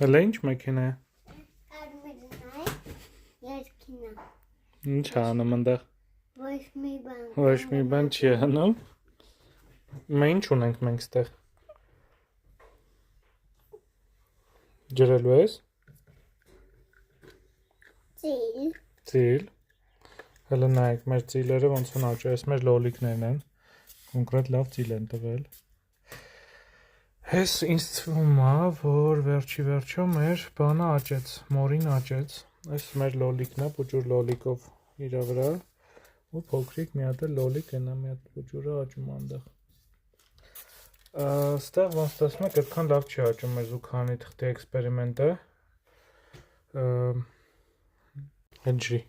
Հələ ինչ մեքենա է։ Ինչ անում ընդեղ։ Ոչ մի բան չի անում։ Մենք ինչ ունենք մենք ստեղ։ Ջրելու ես։ Ծիլ։ Հələ նայեք, մեր ծիլերը ոնց են աճել, այս մեր լոլիկներն են։ Կոնկրետ լավ ծիլ են տվել։ Հես ինձ թվում է, որ վերջի մեր բանը աճեց, մորին աճեց։ Այս մեր լոլիկն է, փոճուր լոլիկով իր վրա, ու փոքրիկ մի հատ լոլիկ ենա, մի հատ փոճուրը աճում այնտեղ։ Ստեղ ոնց տեսնում եք, այդքան լավ չի աճում մեր զուգարանի թղթի էքսպերիմենտը։ Հետ ջրի։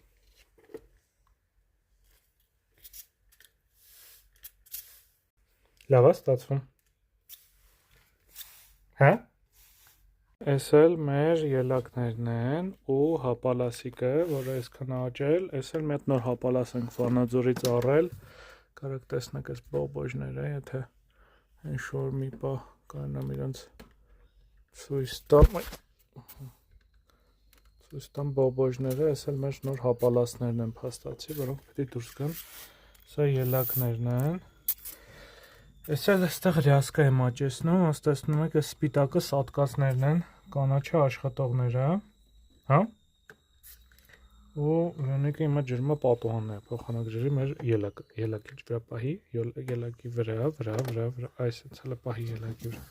Լավ է ստացվում։ Հա։ Այս էլ մեր ելակներն են ու հապալասիկը, որը այսքան աճել, այս էլ մի հատ նոր հապալաս ենք Վանաձորից առել։ Կարեք տեսնեք այս բոբոժները, եթե ինչ-որ մի պահ կարողանամ իրենց ցույց տամ բոբոժները, այս էլ մեր նոր հապալասներն են փաստացի, որոնք պետք է դուրս գան։ Սա ելակներն են։ Այս էլ այստեղ ռյասկա եմ աճեցնում, ոնց տեսնում եք, այս սպիտակը սատկածներն են, կանաչը աշխատողները, հա։ Ու Լենիկը հիմա ջրմա պատուհանն է, փոխանակջրի մեր ելակի վրա պահի, ելակի վրա, այս հենց հələ պահի ելակի վրա։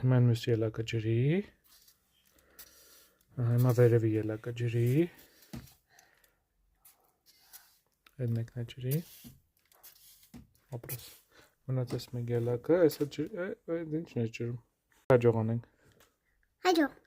Հիմա մյուս ելակը ջրի։ Հիմա վերևի ելակը ջրի։ Այդ մեկն է ջրի։ Ապրես։ Մնաց այս մեկ ելակը, այսը ջրի, ինչն է ջրում։ Հաջող անենք։ Հաջող։